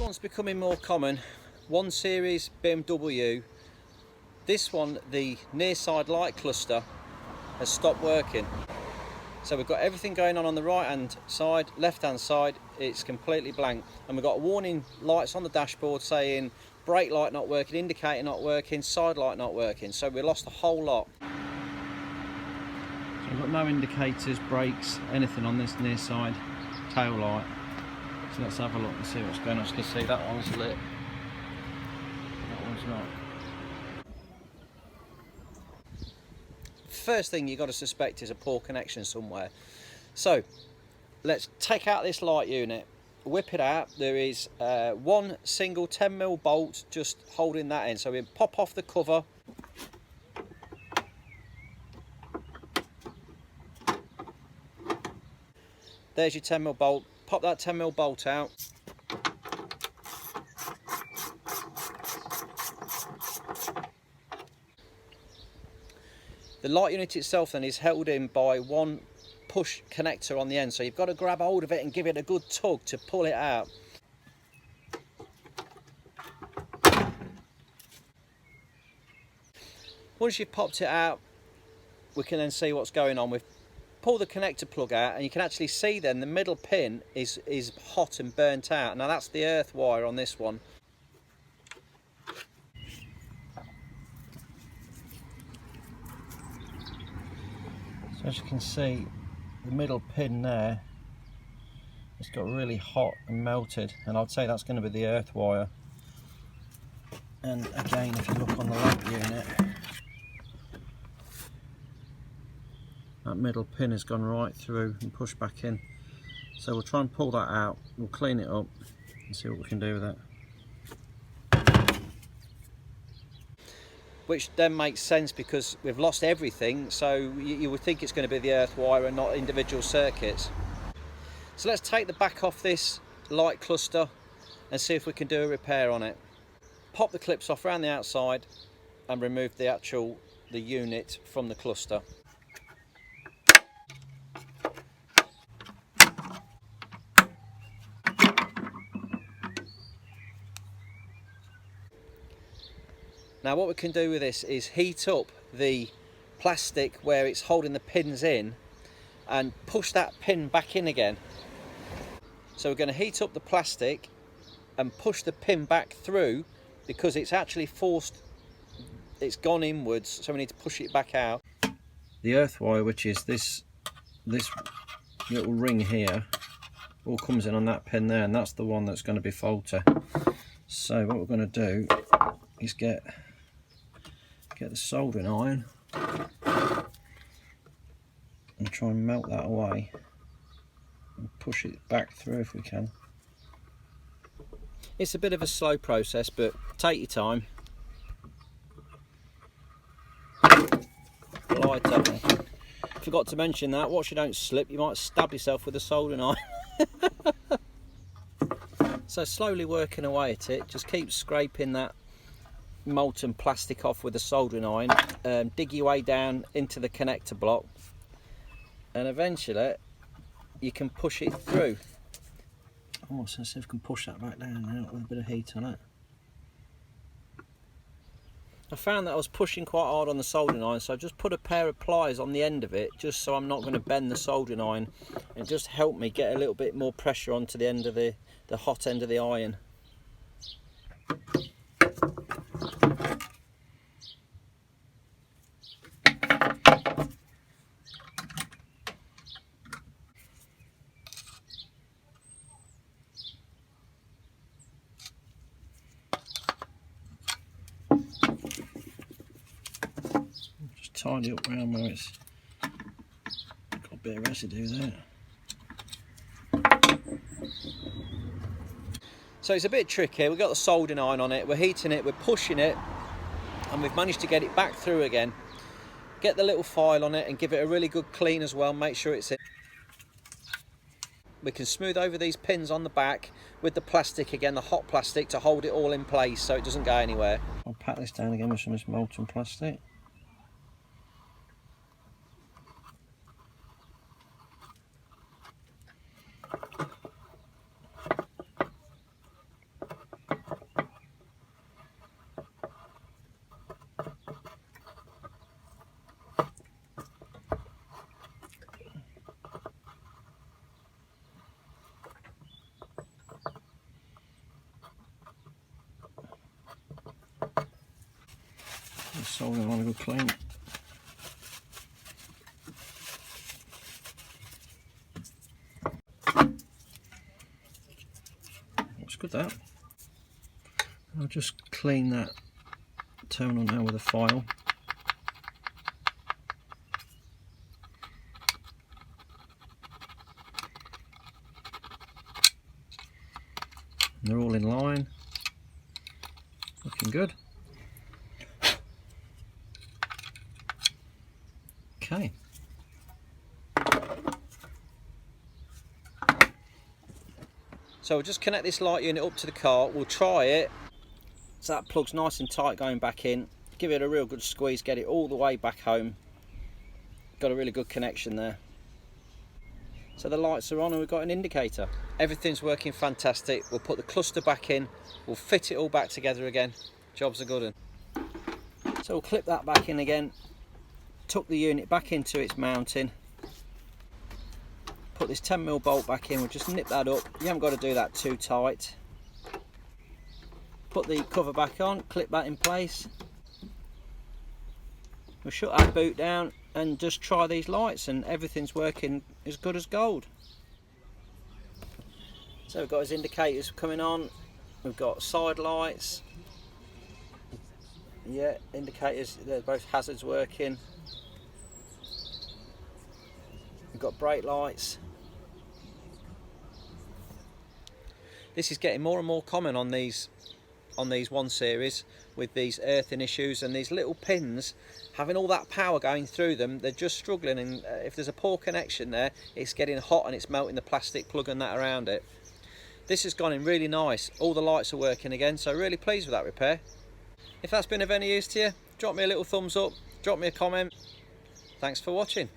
one's becoming more common. 1 Series BMW. This one, the near side light cluster, has stopped working. So we've got everything going on the right hand side, left hand side, it's completely blank. And we've got warning lights on the dashboard saying brake light not working, indicator not working, side light not working. So we lost a whole lot. So we've got no indicators, brakes, anything on this near side tail light. So let's have a look and see what's going on. As you can see, that one's lit, that one's not. First thing you've got to suspect is a poor connection somewhere. So let's take out this light unit, whip it out. There is one single 10mm bolt just holding that in. So we pop off the cover. There's your 10mm bolt. Pop that 10mm bolt out. The light unit itself then is held in by one push connector on the end, so you've got to grab hold of it and give it a good tug to pull it out. Once you've popped it out, we can then see what's going on. We've pulled the connector plug out and you can actually see then the middle pin is hot and burnt out. Now that's the earth wire on this one. So as you can see, the middle pin there, it's got really hot and melted, and I'd say that's going to be the earth wire. And again, if you look on the lamp unit, that middle pin has gone right through and pushed back in. So we'll try and pull that out, we'll clean it up and see what we can do with it. Which then makes sense because we've lost everything, so you would think it's going to be the earth wire and not individual circuits. So let's take the back off this light cluster and see if we can do a repair on it. Pop the clips off around the outside and remove the unit from the cluster. Now what we can do with this is heat up the plastic where it's holding the pins in and push that pin back in again. So we're going to heat up the plastic and push the pin back through because it's actually forced, it's gone inwards, so we need to push it back out. The earth wire, which is this little ring here, all comes in on that pin there, and that's the one that's going to be faulty. So what we're going to do is get the soldering iron and try and melt that away and push it back through if we can. It's a bit of a slow process, but take your time. Light up. Forgot to mention that, watch you don't slip, you might stab yourself with a soldering iron. So slowly working away at it, just keep scraping that molten plastic off with a soldering iron, dig your way down into the connector block, and eventually you can push it through. Let's see if we can push that back down now with a bit of heat on it. I found that I was pushing quite hard on the soldering iron, so I just put a pair of pliers on the end of it just so I'm not going to bend the soldering iron, and just help me get a little bit more pressure onto the end of the hot end of the iron. Just tidy up around where it's got a bit of residue there. So it's a bit tricky. We've got the soldering iron on it, we're heating it, we're pushing it, and we've managed to get it back through again. Get the little file on it and give it a really good clean as well, make sure it's in. We can smooth over these pins on the back with the plastic again, the hot plastic, to hold it all in place so it doesn't go anywhere. I'll pat this down again with some of this molten plastic. soldering on a good clean. Looks good, that. I'll just clean that terminal now with a file. They're all in line, looking good. Okay. So we'll just connect this light unit up to the car. We'll try it. So that plug's nice and tight going back in. Give it a real good squeeze, get it all the way back home. Got a really good connection there. So the lights are on and we've got an indicator. Everything's working fantastic. We'll put the cluster back in. We'll fit it all back together again. Job's a good one. So we'll clip that back in again. Tuck the unit back into its mounting. Put this 10mm bolt back in. We'll just nip that up. You haven't got to do that too tight. Put the cover back on. Clip that in place. We'll shut that boot down and just try these lights, and everything's working as good as gold. So we've got his indicators coming on, we've got side lights, yeah, indicators, they're both hazards working. We've got brake lights. This is getting more and more common on these 1 Series with these earthing issues and these little pins having all that power going through them. They're just struggling, and if there's a poor connection there, it's getting hot and it's melting the plastic plug and that around it. This has gone in really nice. All the lights are working again, so really pleased with that repair. If that's been of any use to you, drop me a little thumbs up, drop me a comment. Thanks for watching.